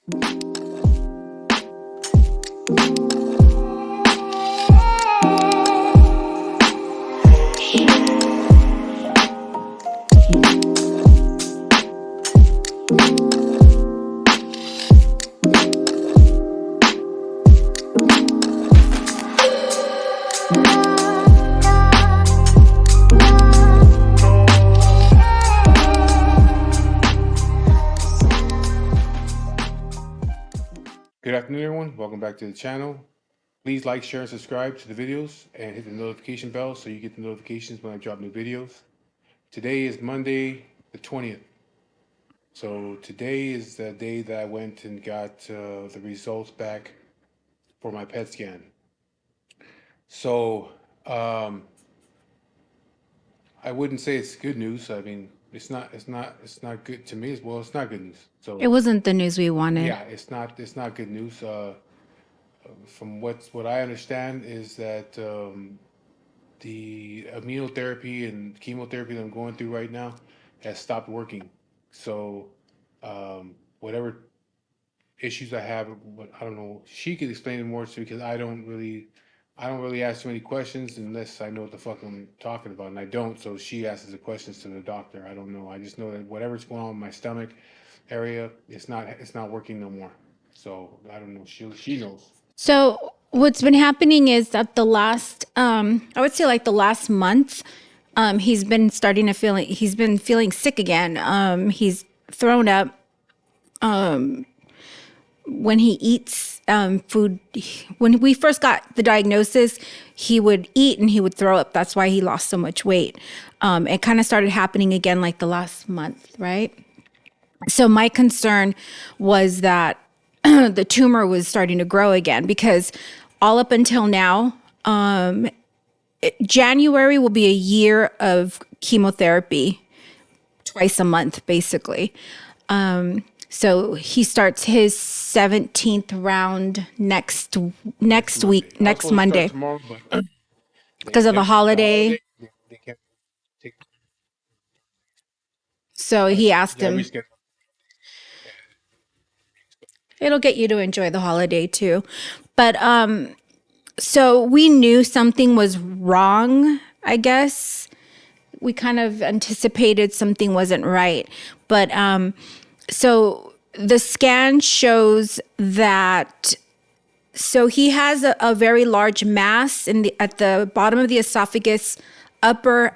Good afternoon, everyone. Welcome back to the channel. Please like, share, and subscribe to the videos and hit the notification bell so you get the notifications when I drop new videos. Today is Monday the 20th. So today is the day that I went and got the results back for my PET scan. So I wouldn't say it's good news. I mean, it's not good to me as well. It's not good news. So It wasn't the news we wanted. yeah, it's not good news. From what I understand is that the immunotherapy and chemotherapy that I'm going through right now has stopped working. So whatever issues I have, I don't know. She could explain it more to me because I don't really ask too many questions unless I know what the fuck I'm talking about, and I don't. So she asks the questions to the doctor. I don't know. I just know that whatever's going on in my stomach area, it's not working no more. So I don't know. She knows. So what's been happening is that the last, I would say like the last month, he's been feeling sick again. He's thrown up. When he eats food, when we first got the diagnosis, he would eat and he would throw up. That's why he lost so much weight. It kind of started happening again like the last month, right? So my concern was that the tumor was starting to grow again because all up until now, January will be a year of chemotherapy twice a month, basically. So he starts his 17th round next week, next Monday, Tomorrow, but because of the holiday. They can't take. So he asked Yeah, him, reschedule. it'll get you to enjoy the holiday too. But so we knew something was wrong, I guess. We kind of anticipated something wasn't right. But so the scan shows that so he has a very large mass at the bottom of the esophagus, upper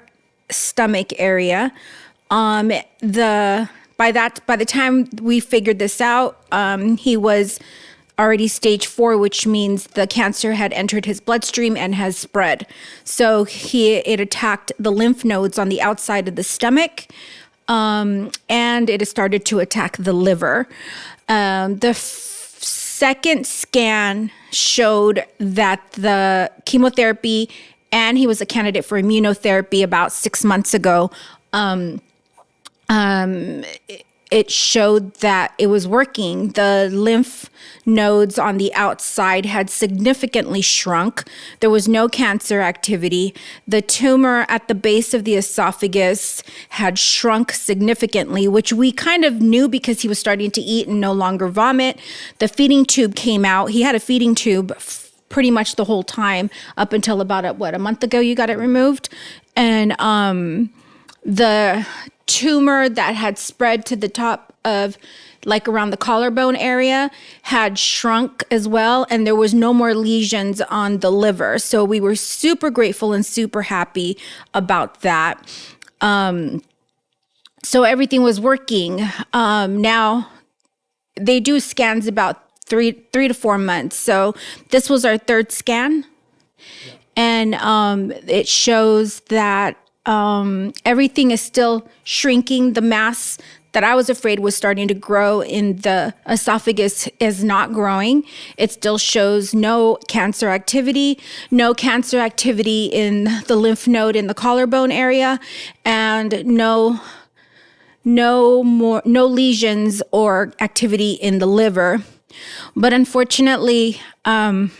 stomach area. By the time we figured this out, he was already stage 4, which means the cancer had entered his bloodstream and has spread. So it attacked the lymph nodes on the outside of the stomach, and it has started to attack the liver. The second scan showed that the chemotherapy, and he was a candidate for immunotherapy about 6 months ago. It showed that it was working. The lymph nodes on the outside had significantly shrunk. There was no cancer activity. The tumor at the base of the esophagus had shrunk significantly, which we kind of knew because he was starting to eat and no longer vomit. The feeding tube came out. He had a feeding tube pretty much the whole time up until about a month ago you got it removed. And the tumor that had spread to the top of like around the collarbone area had shrunk as well, and there was no more lesions on the liver. So we were super grateful and super happy about that. So everything was working. Now they do scans about three to 4 months. So this was our third scan, and it shows that everything is still shrinking. The mass that I was afraid was starting to grow in the esophagus is not growing. It still shows no cancer activity in the lymph node in the collarbone area, and no lesions or activity in the liver. But unfortunately, the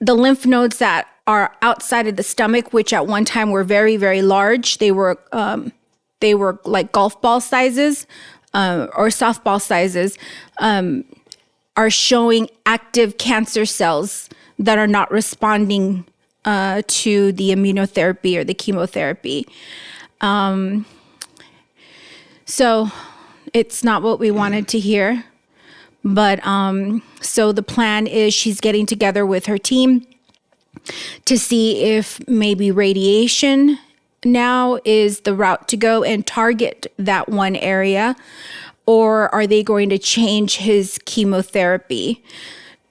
lymph nodes that are outside of the stomach, which at one time were very, very large, they were like golf ball sizes. or softball sizes, are showing active cancer cells that are not responding to the immunotherapy or the chemotherapy. So it's not what we wanted to hear. But so the plan is she's getting together with her team to see if maybe radiation now is the route to go and target that one area, or are they going to change his chemotherapy?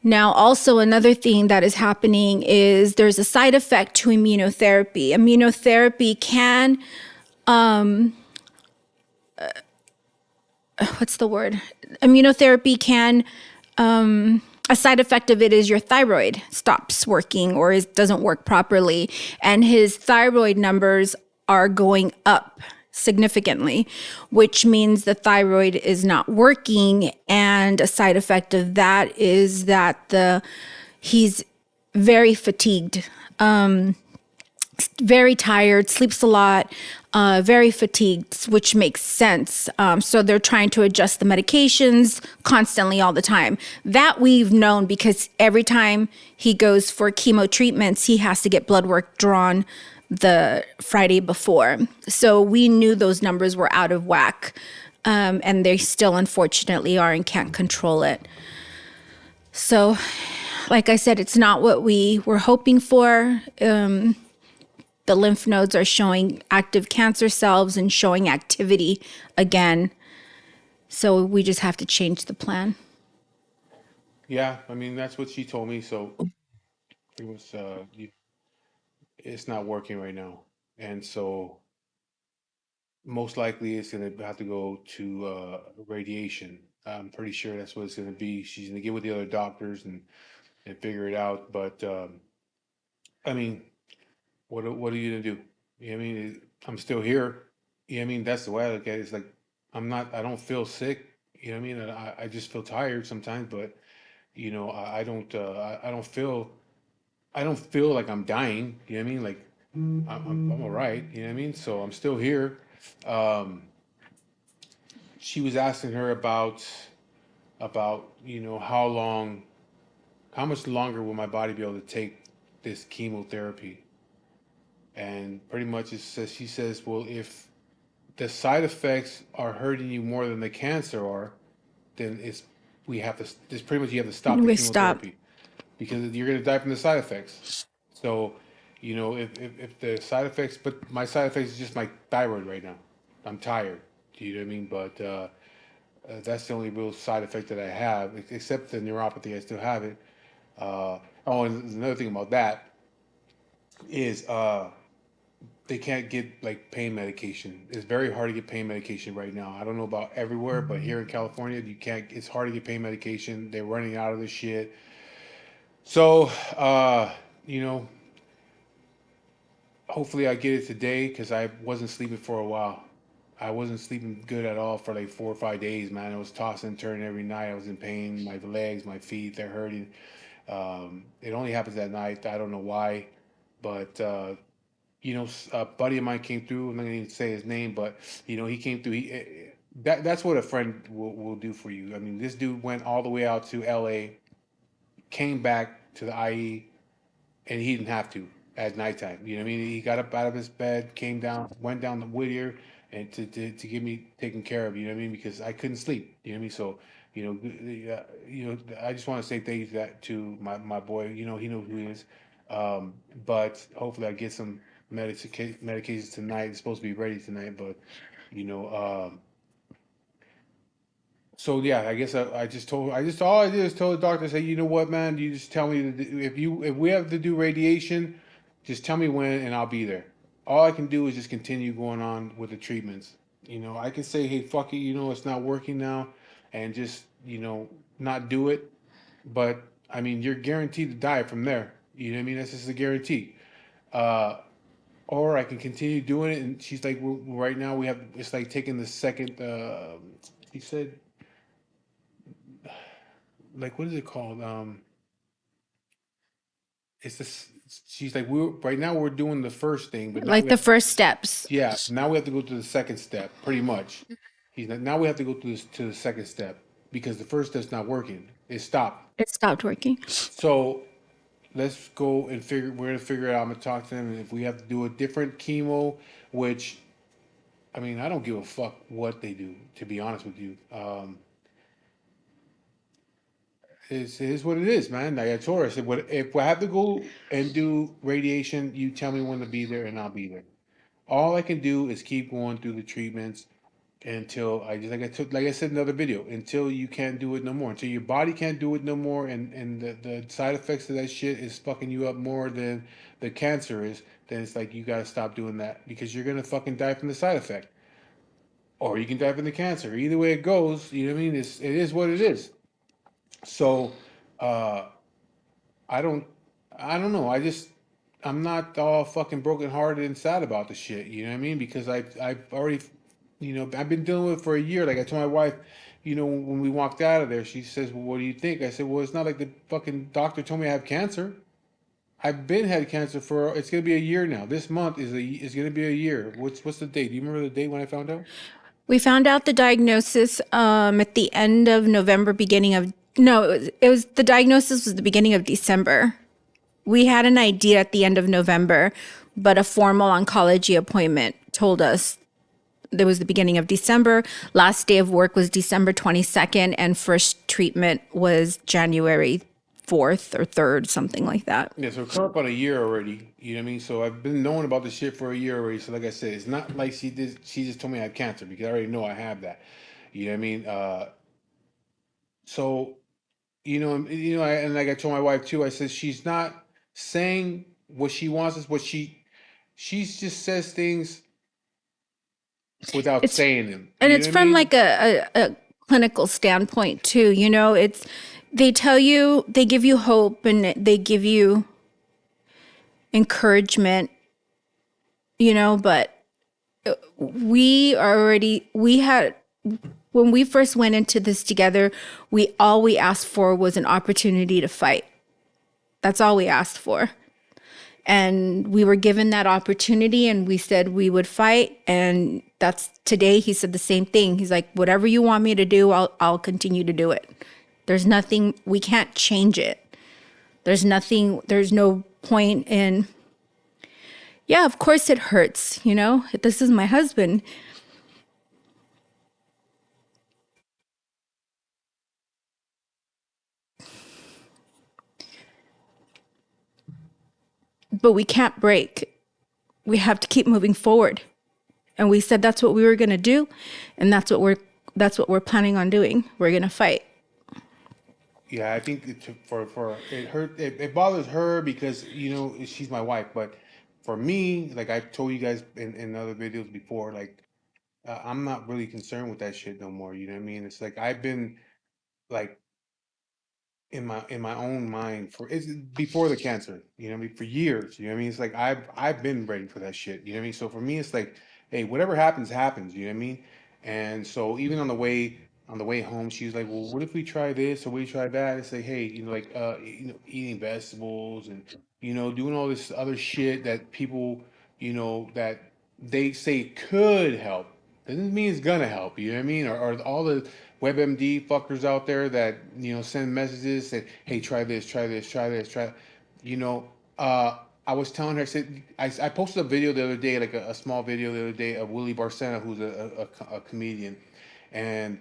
Now, also another thing that is happening is there's a side effect to immunotherapy. Immunotherapy can, what's the word? Immunotherapy can, a side effect of it is your thyroid stops working or it doesn't work properly. And his thyroid numbers are going up significantly, which means the thyroid is not working. And a side effect of that is that he's very fatigued, very tired, sleeps a lot, very fatigued, which makes sense. So they're trying to adjust the medications constantly all the time. That we've known because every time he goes for chemo treatments, he has to get blood work drawn the Friday before. So we knew those numbers were out of whack. And they still unfortunately are and can't control it. So, like I said, it's not what we were hoping for. The lymph nodes are showing active cancer cells and showing activity again. So we just have to change the plan. Yeah, I mean that's what she told me. So it was it's not working right now, and so most likely it's gonna have to go to radiation. I'm pretty sure that's what it's gonna be. She's gonna get with the other doctors and figure it out. But I mean, what are you gonna do? You know what I mean? I'm still here. You know what I mean? That's the way I look at it. It's like I don't feel sick. You know what I mean? I just feel tired sometimes, but I don't feel like I'm dying. You know what I mean? Like I'm all right. You know what I mean? So I'm still here. Um, she was asking her about how much longer will my body be able to take this chemotherapy? And pretty much she says, well, if the side effects are hurting you more than the cancer are, then we have to. It's pretty much you have to stop the We stop. chemotherapy because you're going to die from the side effects. So, if the side effects, but my side effects is just my thyroid right now. I'm tired. Do you know what I mean? But that's the only real side effect that I have, except the neuropathy. I still have it. Oh, and another thing about that is they can't get like pain medication. It's very hard to get pain medication right now. I don't know about everywhere, but here in California, you can't. It's hard to get pain medication. They're running out of this shit. So, you know, hopefully I get it today because I wasn't sleeping for a while. I wasn't sleeping good at all for like 4 or 5 days, man. I was tossing and turning every night. I was in pain. My legs, my feet, they're hurting. It only happens at night. I don't know why, but a buddy of mine came through. I'm not gonna even say his name, but he came through. That's what a friend will do for you. I mean, this dude went all the way out to L.A., came back to the IE, and he didn't have to at nighttime. You know what I mean? He got up out of his bed, came down, went down to Whittier, and to get me taken care of. You know what I mean? Because I couldn't sleep. You know what I mean? So I just want to say thank you to my boy. He knows who he is. But hopefully I get some medications tonight. It's supposed to be ready tonight, but you know. So yeah, I guess all I did is told the doctor, say, you know what, man, you just tell me if we have to do radiation, just tell me when and I'll be there. All I can do is just continue going on with the treatments. I can say, hey, fuck it, it's not working now, and just not do it. But I mean, you're guaranteed to die from there. You know what I mean? That's just a guarantee. Uh, or I can continue doing it. And she's like, right now we have it's like taking the second. He said, like, what is it called? It's this. She's like, we're right now we're doing the first thing, but now Like we the have first steps. yeah, now we have to go to the second step, pretty much. He's not, now we have to go through this to the second step because the first step's not working. It stopped. It stopped working. So let's go and figure. We're gonna figure it out. I'm gonna talk to him, and if we have to do a different chemo, which I mean, I don't give a fuck what they do. To be honest with you, it is what it is, man. Like I told her, I said, "What if I have to go and do radiation? You tell me when to be there, and I'll be there. All I can do is keep going through the treatments until I just like I said in another video, until you can't do it no more, until your body can't do it no more, and the side effects of that shit is fucking you up more than the cancer is. Then it's like you gotta stop doing that because you're gonna fucking die from the side effect, or you can die from the cancer. Either way it goes, you know what I mean? It is what it is. So, uh, I don't, I don't know. I'm not all fucking broken hearted and sad about the shit. You know what I mean? Because I've already, I've been dealing with it for a year. Like I told my wife, when we walked out of there, she says, "Well, what do you think?" I said, "Well, it's not like the fucking doctor told me I have cancer. I've been had cancer for. It's gonna be a year now. This month is gonna be a year. What's the date? Do you remember the date when I found out?" We found out the diagnosis at the end of November, beginning of no, it was the diagnosis was the beginning of December. We had an idea at the end of November, but a formal oncology appointment told us there was the beginning of December. Last day of work was December 22nd, and first treatment was January 4th or 3rd, something like that. Yeah, so come up on a year already. You know what I mean? So I've been knowing about this shit for a year already. So like I said, it's not like she did. She just told me I have cancer because I already know I have that. You know what I mean? So and like I told my wife too. I said she's not saying what she wants is what she just says things without It's saying them. and You it's know what I from mean? like a clinical standpoint too. It's they tell you they give you hope and they give you encouragement, but we had when we first went into this together, we asked for was an opportunity to fight. That's all we asked for. And we were given that opportunity and we said we would fight, and that's today he said the same thing. He's like, whatever you want me to do, I'll continue to do it. There's nothing, we can't change it. There's no point in, yeah, of course it hurts. This is my husband. But we can't break. We have to keep moving forward. And we said that's what we were going to do, and that's what we're planning on doing. We're going to fight. Yeah, I think for it hurt. It bothers her because she's my wife, but for me, like I've told you guys in other videos before, like I'm not really concerned with that shit no more. You know what I mean? It's like I've been like in my own mind for it's before the cancer. You know what I mean? For years. You know what I mean? It's like I've been ready for that shit. You know what I mean? So for me, it's like, hey, whatever happens, happens. You know what I mean? And so even on the way home, she was like, well, what if we try this or we try that? It's like, hey, like eating vegetables and doing all this other shit that people that they say could help doesn't mean it's gonna help. You know what I mean? Or all the WebMD fuckers out there that send messages that, hey, try this, try this, try this, try. You know, I was telling her, I posted a video the other day, like a small video the other day of Willie Barcena, who's a comedian, and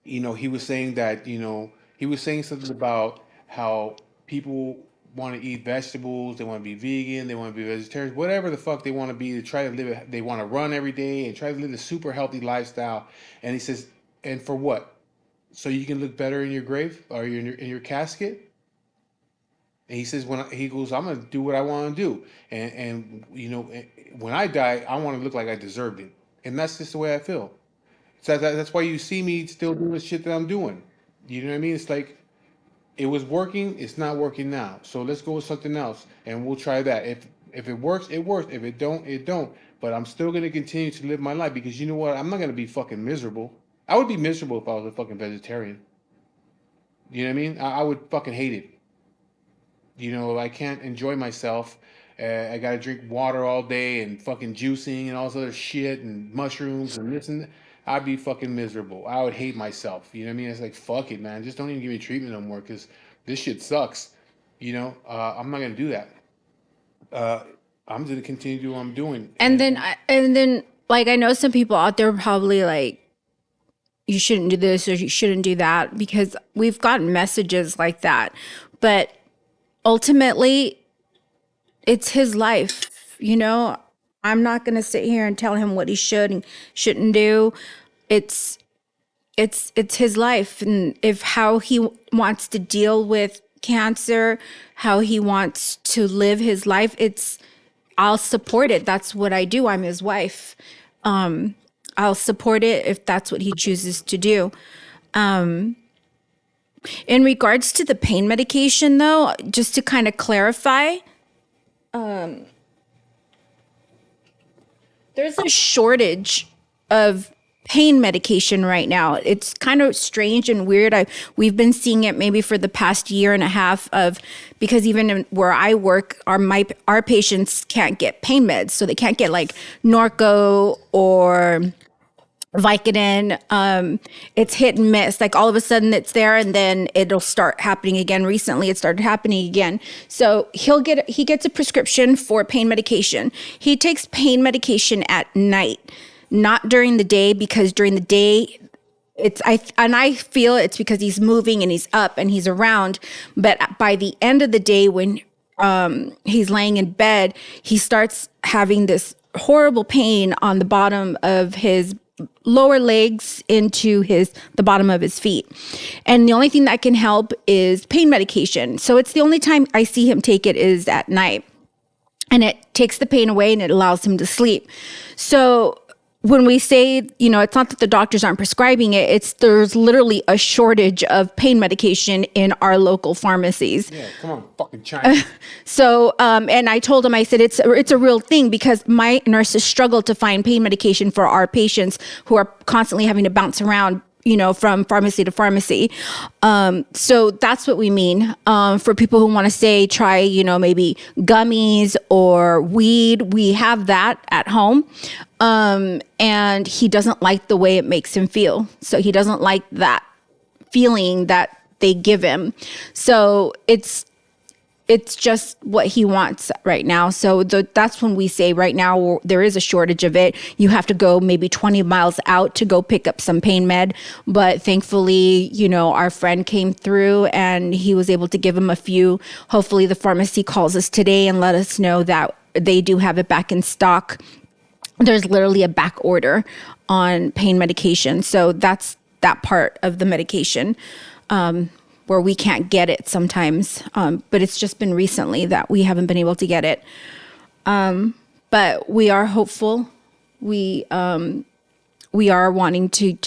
he was saying that he was saying something about how people want to eat vegetables, they want to be vegan, they want to be vegetarians, whatever the fuck they want to be, to try to live. They want to run every day and try to live a super healthy lifestyle. And he says, and for what? So you can look better in your grave or in your casket. And he says, he goes, I'm gonna do what I want to do, and when I die, I want to look like I deserved it, and that's just the way I feel. So that's why you see me still doing the shit that I'm doing. You know what I mean? It's like it was working. It's not working now. So let's go with something else, and we'll try that. If it works, it works. If it don't, it don't. But I'm still gonna continue to live my life because you know what? I'm not gonna be fucking miserable. I would be miserable if I was a fucking vegetarian. You know what I mean? I would fucking hate it. I can't enjoy myself. I gotta drink water all day and fucking juicing and all this other shit and mushrooms and this and that. I'd be fucking miserable. I would hate myself. You know what I mean? It's like, fuck it, man. Just don't even give me treatment no more because this shit sucks. I'm not gonna do that. Uh, I'm just gonna continue to do what I'm doing. And then like I know some people out there probably like you shouldn't do this or you shouldn't do that because we've gotten messages like that. But ultimately, it's his life, you know? I'm not going to sit here and tell him what he should and shouldn't do. It's it's his life, and if how he wants to deal with cancer, how he wants to live his life, I'll support it. That's what I do. I'm his wife. I'll support it if that's what he chooses to do. In regards to the pain medication, though, just to kind of clarify, there's a shortage of pain medication right now. It's kind of strange and weird. We've been seeing it maybe for the past year and a half of because even where I work, our patients can't get pain meds, so they can't get like Norco or Vicodin. It's hit and miss. Like all of a sudden it's there and then it'll start happening again. Recently it started happening again. So he gets a prescription for pain medication. He takes pain medication at night, not during the day, because during the day I feel it's because he's moving and he's up and he's around. But by the end of the day, when he's laying in bed, he starts having this horrible pain on the bottom of his lower legs into the bottom of his feet. And the only thing that can help is pain medication. So it's the only time I see him take it is at night. And it takes the pain away and it allows him to sleep. So when we say, it's not that the doctors aren't prescribing it, there's literally a shortage of pain medication in our local pharmacies. Yeah, come on, fucking China. So, and I told him, I said, it's a real thing because my nurses struggle to find pain medication for our patients who are constantly having to bounce around, from pharmacy to pharmacy. So that's what we mean. For people who want to say, try, maybe gummies or weed, we have that at home. And he doesn't like the way it makes him feel. So he doesn't like that feeling that they give him. So it's just what he wants right now. So that's when we say right now there is a shortage of it. You have to go maybe 20 miles out to go pick up some pain med. But thankfully, our friend came through and he was able to give him a few. Hopefully the pharmacy calls us today and let us know that they do have it back in stock. There's literally a back order on pain medication. So that's that part of the medication. Where we can't get it sometimes. But it's just been recently that we haven't been able to get it. But we are hopeful. We are wanting to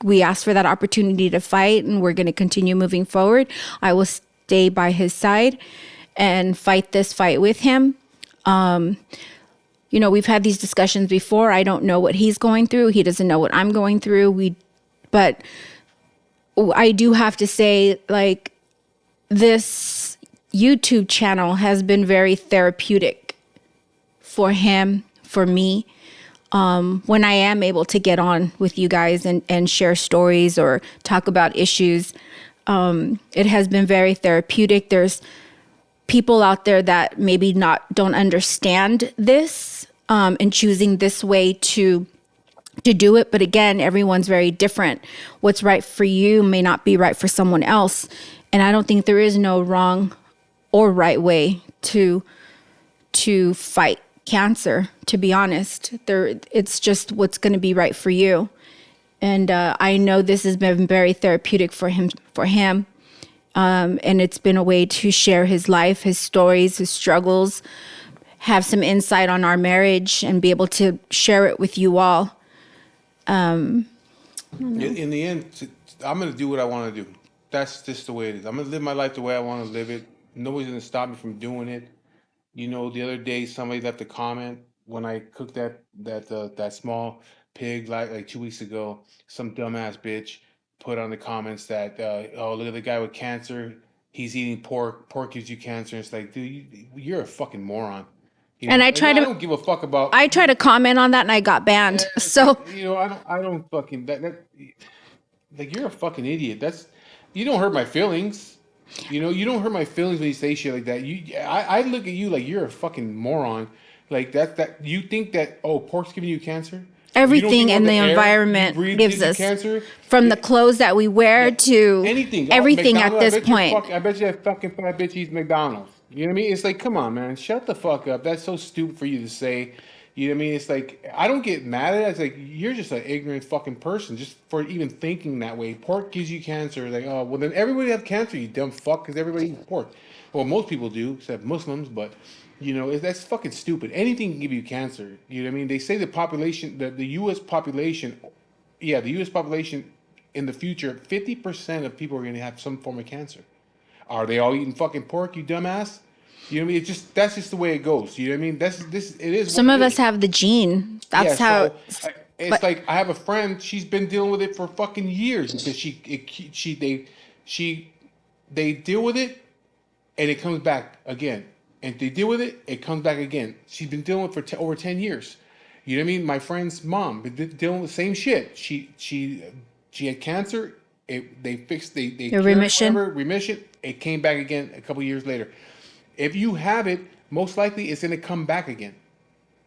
we asked for that opportunity to fight, and we're going to continue moving forward. I will stay by his side and fight this fight with him. We've had these discussions before. I don't know what he's going through. He doesn't know what I'm going through. But I do have to say, like, this YouTube channel has been very therapeutic for him, for me. When I am able to get on with you guys and share stories or talk about issues, it has been very therapeutic. There's people out there that maybe don't understand this and choosing this way to do it. But again, everyone's very different. What's right for you may not be right for someone else. And I don't think there is no wrong or right way to fight cancer, to be honest. It's just what's going to be right for you. And I know this has been very therapeutic for him. And it's been a way to share his life, his stories, his struggles, have some insight on our marriage and be able to share it with you all. In the end, I'm going to do what I want to do. That's just the way it is. I'm going to live my life the way I want to live it. Nobody's going to stop me from doing it. The other day somebody left a comment when I cooked that small pig like 2 weeks ago. Some dumbass bitch put on the comments that oh, look at the guy with cancer. He's eating pork. Pork gives you cancer. It's like, dude, you're a fucking moron. And I don't give a fuck about. I tried to comment on that and I got banned. So I don't fucking that like you're a fucking idiot. You don't hurt my feelings. You don't hurt my feelings when you say shit like that. I look at you like you're a fucking moron. Like that you think that pork's giving you cancer? You don't everything think in all the the air you environment breathe gives gives you us, cancer? from the Yeah, clothes that we wear yeah. to Anything. Oh, everything at McDonald's. this point. I bet you that fucking fat bitch eats McDonald's. You know what I mean? It's like, come on, man, shut the fuck up. That's so stupid for you to say. You know what I mean? It's like I don't get mad at it. It's like you're just an ignorant fucking person just for even thinking that way. Pork gives you cancer. Like, oh well, then everybody have cancer, you dumb fuck, because everybody eats pork. Well, most people do, except Muslims. But that's fucking stupid. Anything can give you cancer. You know what I mean? They say the population, the U.S. population, yeah, the U.S. population in the future, 50% of people are going to have some form of cancer. Are they all eating fucking pork, you dumbass? You know what I mean? That's just the way it goes. You know what I mean? It is what Some it of us is. have the gene. Yeah, That's how. so it's But like I have a friend. She's been dealing with it for fucking years because she they deal with it and it comes back again, and they deal with it, it comes back again. She's been dealing with it for over 10 years. You know what I mean? My friend's mom been dealing with the same shit. She had cancer. They fixed they your cured it, remission. whatever remission. It came back again a couple years later. If you have it, most likely it's going to come back again.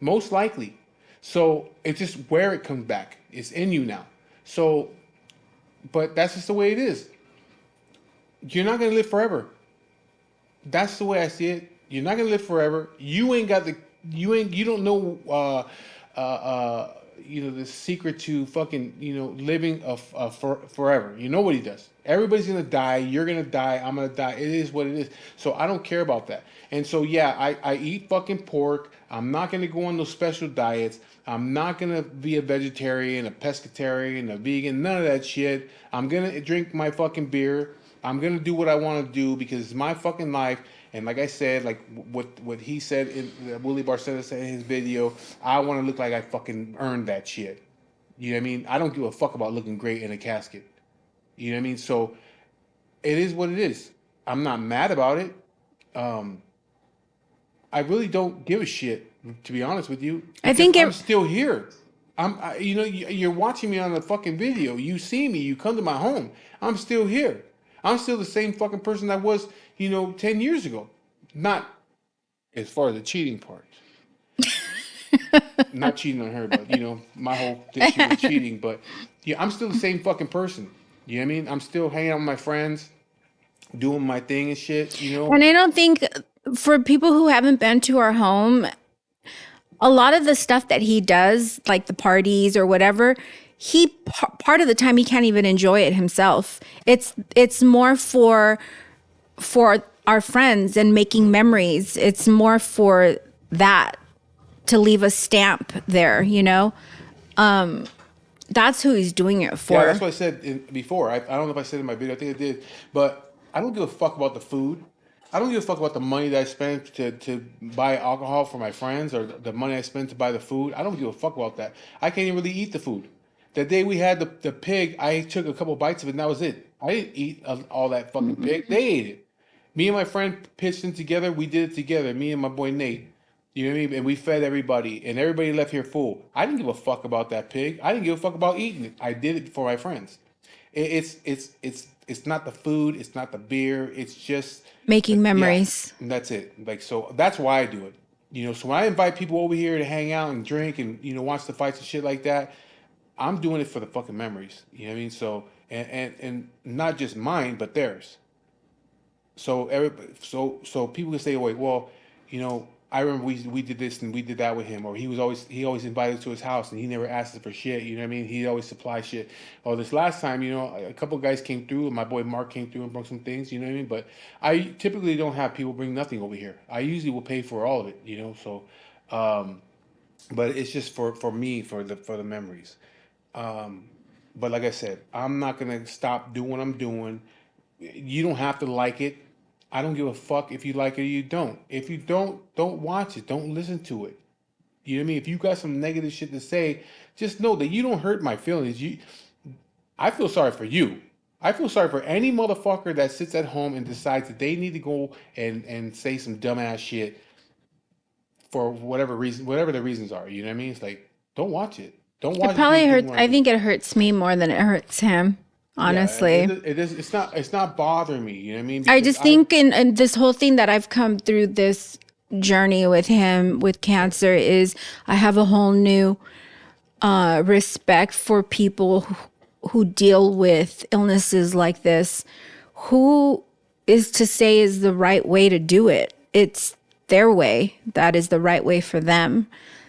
Most likely. So it's just where it comes back. It's in you now. So, but that's just the way it is. You're not going to live forever. That's the way I see it. You're not going to live forever. You don't know, the secret to fucking, living forever. Nobody does. Everybody's gonna die. You're gonna die. I'm gonna die. It is what it is. So I don't care about that. And so yeah, I eat fucking pork. I'm not gonna go on those special diets. I'm not gonna be a vegetarian, a pescatarian, a vegan, none of that shit. I'm gonna drink my fucking beer. I'm gonna do what I want to do because it's my fucking life. And like I said, like what he said in Willie Barcena said in his video, I want to look like I fucking earned that shit. You know what I mean? I don't give a fuck about looking great in a casket. You know what I mean? So it is what it is. I'm not mad about it. Um, I really don't give a shit, to be honest with you, I because think I'm it. still here. You're watching me on the fucking video. You see me. You come to my home. I'm still here. I'm still the same fucking person I was, 10 years ago. Not as far as the cheating part. Not cheating on her, but my whole issue with cheating. But yeah, I'm still the same fucking person. You know what I mean? I'm still hanging out with my friends, doing my thing and shit. And I don't think, for people who haven't been to our home, a lot of the stuff that he does, like the parties or whatever, part of the time he can't even enjoy it himself. It's more for our friends and making memories. It's more for that, to leave a stamp there. That's who he's doing it Yeah, that's for. what I said before. I don't know if I said in my video. I think I did, but I don't give a fuck about the food. I don't give a fuck about the money that I spent to buy alcohol for my friends or the money I spent to buy the food. I don't give a fuck about that. I can't even really eat the food. The day we had the pig, I took a couple bites of it and that was it. I didn't eat all that fucking pig. They ate it. Me and my friend pitched in together. We did it together. Me and my boy Nate. You know what I mean? And we fed everybody, and everybody left here full. I didn't give a fuck about that pig. I didn't give a fuck about eating it. I did it for my friends. It's not the food. It's not the beer. It's just Making yeah, memories. and that's it. Like so, that's why I do it. So when I invite people over here to hang out and drink and watch the fights and shit like that, I'm doing it for the fucking memories. You know what I mean? So and not just mine, but theirs. So people can say, wait, well, I remember we did this and we did that with him, or he always invited us to his house and he never asked us for shit. You know what I mean? He always supply shit. Or this last time, a couple guys came through, and my boy Mark came through and brought some things. You know what I mean? But I typically don't have people bring nothing over here. I usually will pay for all of it. So, but it's just for me for the memories. But like I said, I'm not gonna stop doing what I'm doing. You don't have to like it. I don't give a fuck if you like it or you don't. If you don't watch it. Don't listen to it. You know what I mean? If you got some negative shit to say, just know that you don't hurt my feelings. I feel sorry for you. I feel sorry for any motherfucker that sits at home and decides that they need to go and say some dumbass shit for whatever the reasons are. You know what I mean? It's like, don't watch it. Don't It watch it. probably Doing hurts. what I'm I doing. think it hurts me more than it hurts him, Yeah, honestly. it is. It's not bothering me. You know what I mean? I Because just think in this whole thing that I've come through this journey with him with cancer is I have a whole new respect for people who deal with illnesses like this. Who is to say is the right way to do it? It's their way that is the right way for them.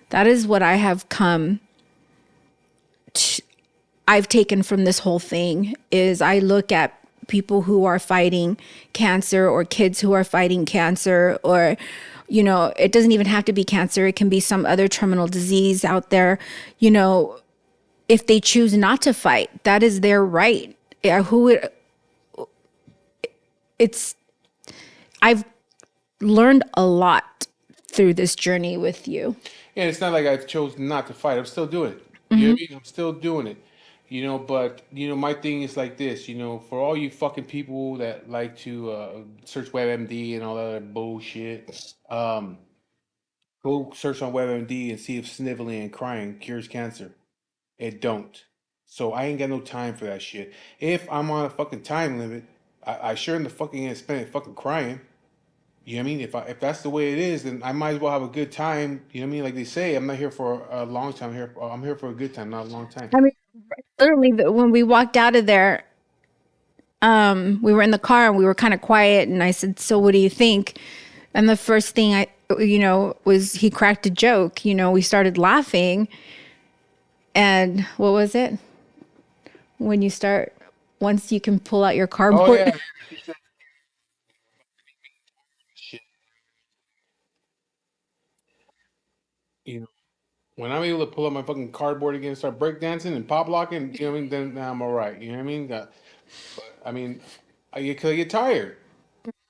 That is what I have come I've taken from this whole thing is I look at people who are fighting cancer or kids who are fighting cancer or it doesn't even have to be cancer. It can be some other terminal disease out there. If they choose not to fight, that is their right. Yeah, it's I've learned a lot through this journey with you. and it's not like I chose not to fight. I'm still doing it. You know what I mean? I'm still doing it. But my thing is like this. For all you fucking people that like to search WebMD and all that other bullshit, go search on WebMD and see if sniveling and crying cures cancer. It don't. So I ain't got no time for that shit. If I'm on a fucking time limit, I sure in the fucking ain't spend it fucking crying. You know what I mean? If that's the way it is, then I might as well have a good time. You know what I mean? Like they say, I'm not here for a long time. I'm here for a good time, not a long time. I mean, literally, when we walked out of there, we were in the car and we were kind of quiet. And I said, "So, what do you think?" And the first thing was he cracked a joke. We started laughing. And what was it? When you start, once you can pull out your Oh cardboard. yeah, he said shit. You know, when I'm able to pull up my fucking cardboard again, and start breakdancing and pop locking, you know what I mean? Then I'm all right. You know what I mean? But I mean, I get tired.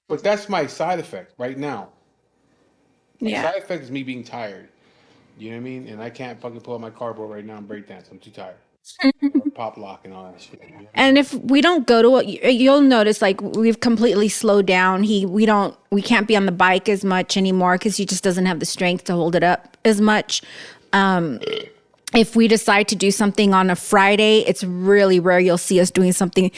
But that's my side effect right now. My Yeah. side effect is me being tired. You know what I mean? And I can't fucking pull up my cardboard right now and breakdance. I'm too tired. Or pop lock and all that shit. You know what I mean? And if we don't go to it, you'll notice like we've completely slowed down. We can't be on the bike as much anymore because he just doesn't have the strength to hold it up as much. If we decide to do something on a Friday, it's really rare you'll see us doing something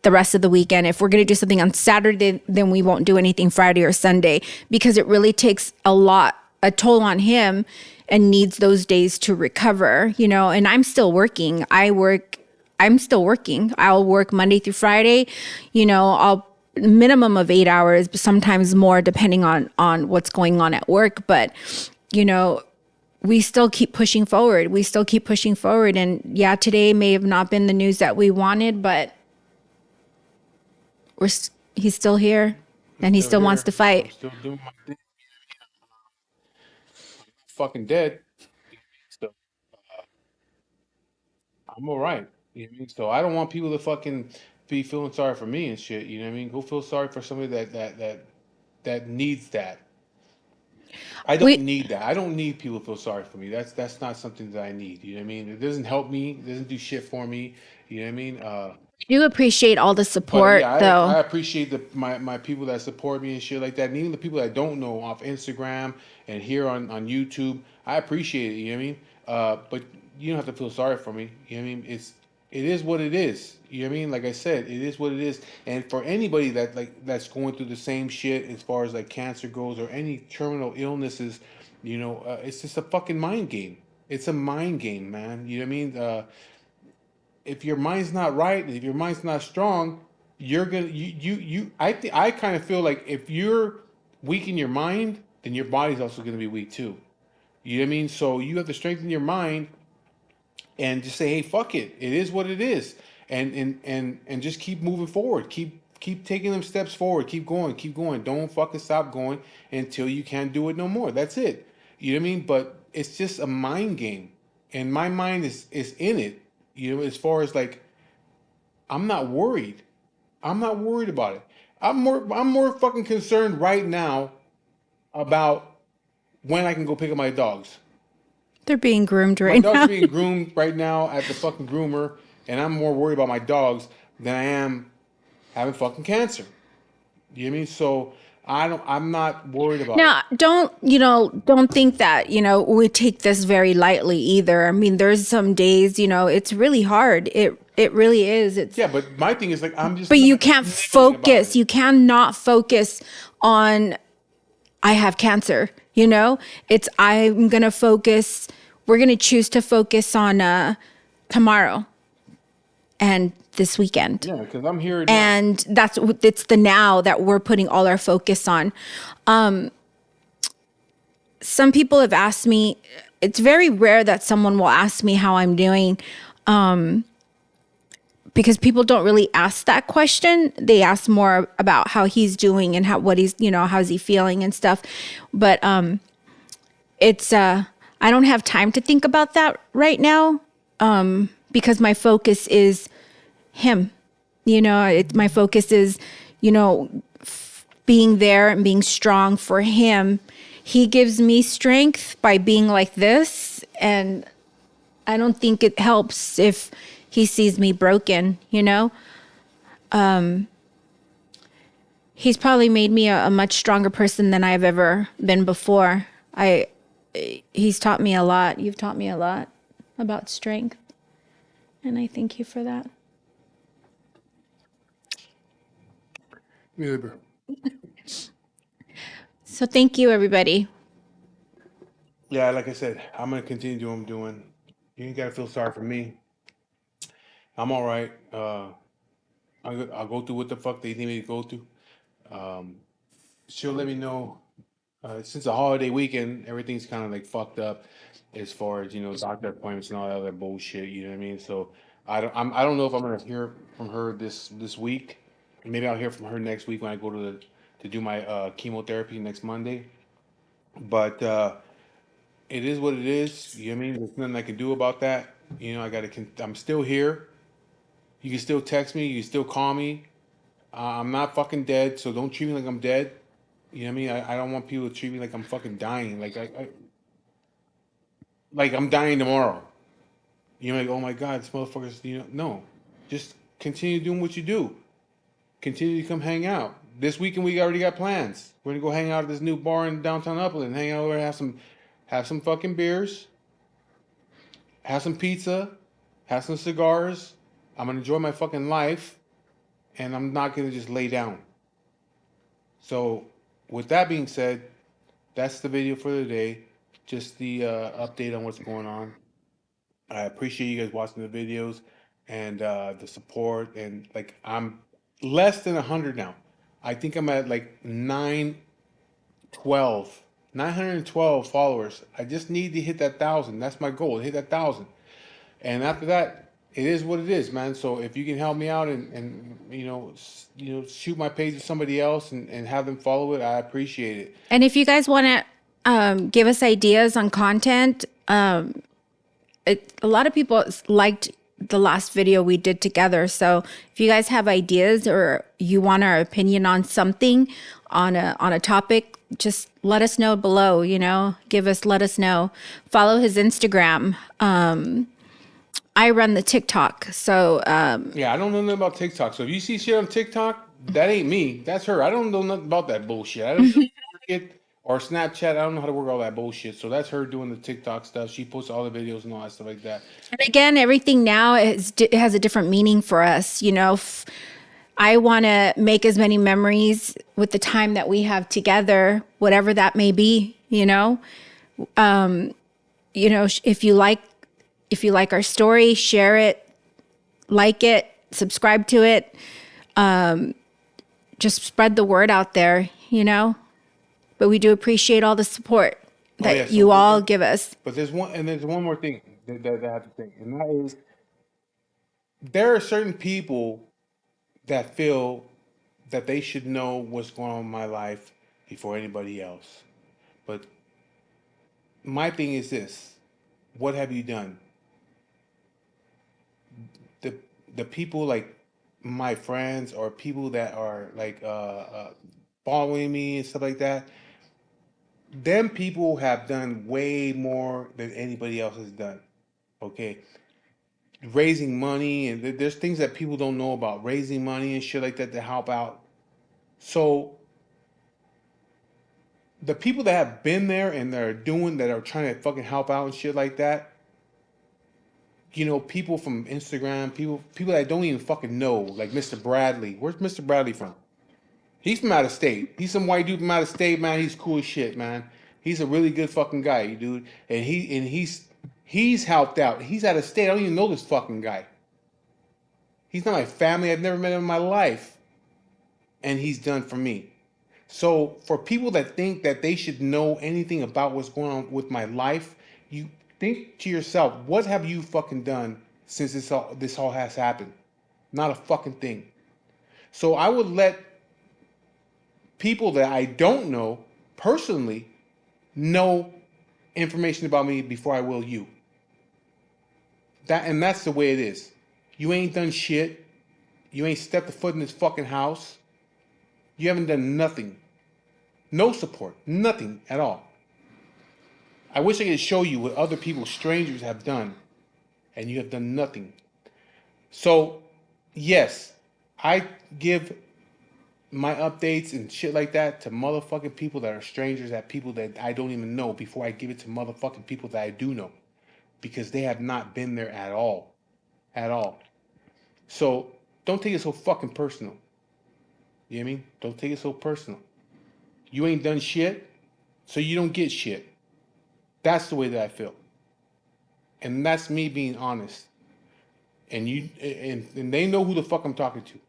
the rest of the weekend. If we're going to do something on Saturday, then we won't do anything Friday or Sunday because it really takes a toll on him and needs those days to recover, and I'm still working. I'm still working. I'll work Monday through Friday, I'll minimum of 8 hours, but sometimes more depending on what's going on at work. But, you know, we still keep pushing forward. We still keep pushing forward. And yeah, today may have not been the news that we wanted, but he's still here I'm and he still still wants here. to I'm fight. still doing my thing. Fucking dead. So I'm all right. You know what I mean? So I don't want people to fucking be feeling sorry for me and shit. You know what I mean? Go feel sorry for somebody that needs that. I don't We need that. I don't need people to feel sorry for me. That's not something that I need. You know what I mean? It doesn't help me. It doesn't do shit for me. You know what I mean? do appreciate all the But support yeah, I though. appreciate my people that support me and shit like that, and even the people that I don't know off Instagram and here on YouTube. I appreciate it. You know what I mean? But you don't have to feel sorry for me. You know what I mean? It is what it is. You know what I mean? Like I said, it is what it is. And for anybody that's going through the same shit as far as like cancer goes or any terminal illnesses, it's just a fucking mind game. It's a mind game, man. You know what I mean? If your mind's not right, if your mind's not strong, you're gonna I kind of feel like if you're weak in your mind, then your body's also gonna be weak too. You know what I mean? So you have to strengthen your mind and just say, hey, fuck it. It is what it is. And just keep moving forward. Keep taking them steps forward. Keep going. Keep going. Don't fucking stop going until you can't do it no more. That's it. You know what I mean? But it's just a mind game. And my mind is in it. As far as like I'm not worried. I'm not worried about it. I'm more fucking concerned right now about when I can go pick up my dogs. They're being groomed My right dogs are now. being groomed right now at the fucking groomer, and I'm more worried about my dogs than I am having fucking cancer. You know what I mean? So I'm not worried about it. Now, don't think that, we take this very lightly either. I mean, there's some days, it's really hard. It really is. Yeah, but my thing is like I'm just But not you can't living about focus. it. You cannot focus on I have cancer, It's I'm going to focus we're going to choose to focus on tomorrow and this weekend. Yeah, because I'm here now. And it's the now that we're putting all our focus on. Some people have asked me, it's very rare that someone will ask me how I'm doing, because people don't really ask that question. They ask more about how he's doing and what he's, how's he feeling and stuff. But it's I don't have time to think about that right now, because my focus is him. My focus is, being there and being strong for him. He gives me strength by being like this, and I don't think it helps if he sees me broken. He's probably made me a much stronger person than I've ever been before. He's taught me a lot. You've taught me a lot about strength, and I thank you for that. Yeah, bro. So thank you, everybody. Yeah, like I said, I'm gonna continue doing what I'm doing. You ain't gotta feel sorry for me. I'm all right. I'll go through what the fuck they need me to go through. Um, she'll let me know. Since the holiday weekend, everything's kind of like fucked up as far as doctor appointments and all that other bullshit. You know what I mean? So I don't know if I'm gonna hear from her this week. Maybe I'll hear from her next week when I go to do my chemotherapy next Monday. But it is what it is. You know what I mean? There's nothing I can do about that. I'm still here. You can still text me. You can still call me. I'm not fucking dead, so don't treat me like I'm dead. You know what I mean? I don't want people to treat me like I'm fucking dying. Like I'm dying tomorrow. You're like, oh my god, this motherfucker's. No, just continue doing what you do. Continue to come hang out. This weekend we already got plans. We're gonna go hang out at this new bar in downtown Upland. Hang out over, have some fucking beers, have some pizza, have some cigars. I'm gonna enjoy my fucking life, and I'm not gonna just lay down. So, with that being said, that's the video for today. Just the update on what's going on. I appreciate you guys watching the videos and the support. And like, I'm less than 100 now. I think I'm at like 912 followers. I just need to hit that 1,000. That's my goal. Hit that 1,000. And after that, it is what it is, man. So if you can help me out and shoot my page to somebody else and have them follow it, I appreciate it. And if you guys want to give us ideas on content, a lot of people liked the last video we did together. So if you guys have ideas or you want our opinion on something, on a topic, just let us know below. Let us know. Follow his Instagram. I run the TikTok, so Yeah, I don't know nothing about TikTok. So if you see shit on TikTok, that ain't me. That's her. I don't know nothing about that bullshit. I don't know how to work it or Snapchat. I don't know how to work all that bullshit. So that's her doing the TikTok stuff. She posts all the videos and all that stuff like that. and again, everything now has a different meaning for us. I want to make as many memories with the time that we have together, whatever that may be. If you like our story, share it, like it, subscribe to it. Just spread the word out there. But we do appreciate all the support that Yeah. you all give us. But there's one more thing that I have to think, and that is there are certain people that feel that they should know what's going on in my life before anybody else. But my thing is this: what have you done? The the people like my friends or people that are like following me and stuff like that. Them people have done way more than anybody else has done. Okay, raising money and there's things that people don't know about raising money and shit like that to help out. So the people that have been there and that are trying to fucking help out and shit like that, you know, people from Instagram, people that I don't even fucking know, like Mr. Bradley. Where's Mr. Bradley from? He's from out of state. He's some white dude from out of state, man. He's cool as shit, man. He's a really good fucking guy, dude. And he's helped out. He's out of state. I don't even know this fucking guy. He's not my family. I've never met him in my life. And he's done for me. So for people that think that they should know anything about what's going on with my life, you think to yourself, what have you fucking done since this all has happened? Not a fucking thing. So I would let people that I don't know personally know information about me before I will you. That's the way it is. You ain't done shit. You ain't stepped a foot in this fucking house. You haven't done nothing. No support. Nothing at all. I wish I could show you what other people, strangers, have done, and you have done nothing. So, yes, I give my updates and shit like that to motherfucking people that are strangers, at people that I don't even know, before I give it to motherfucking people that I do know, because they have not been there at all. At all. So, don't take it so fucking personal. You know what I mean? Don't take it so personal. You ain't done shit, so you don't get shit. That's the way that I feel. And that's me being honest. And they know who the fuck I'm talking to.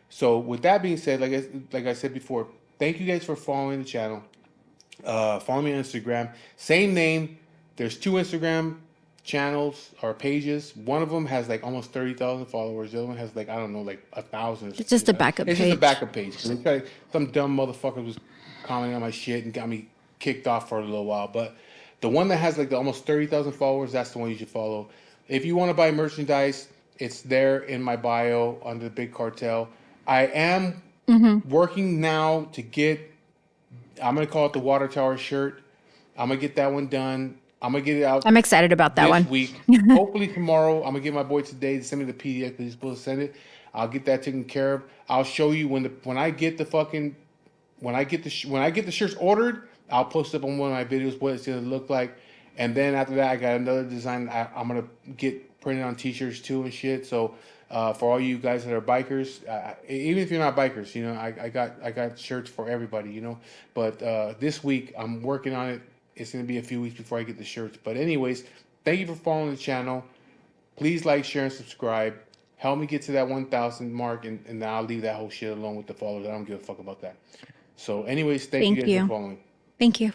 So with that being said, like I said before, thank you guys for following the channel. Follow me on Instagram. Same name. There's 2 Instagram channels or pages. One of them has like almost 30,000 followers. The other one has like, I don't know, like 1,000. It's just a backup It's just a page. backup page. Some dumb motherfucker was commenting on my shit and got me kicked off for a little while. But the one that has like the almost 30,000 followers, that's the one you should follow. If you want to buy merchandise, it's there in my bio under the Big Cartel. I am working now to get, I'm going to call it the Water Tower shirt. I'm going to get that one done. I'm going to get it out I'm excited about that this one. week. Hopefully tomorrow. I'm going to get my boy today to send me the PDF because he's supposed to send it. I'll get that taken care of. I'll show you when I get the fucking, when I get the shirts ordered, I'll post up on one of my videos what it's going to look like. And then after that, I got another design I'm going to get printed on t-shirts too and shit. So for all you guys that are bikers, even if you're not bikers, you know, I got shirts for everybody, you know. But this week I'm working on it. It's gonna be a few weeks before I get the shirts. But anyways, thank you for following the channel. Please like, share, and subscribe. Help me get to that 1,000 mark, and then I'll leave that whole shit alone with the followers. I don't give a fuck about that. So anyways, thank you Thank guys for you. following. Thank you.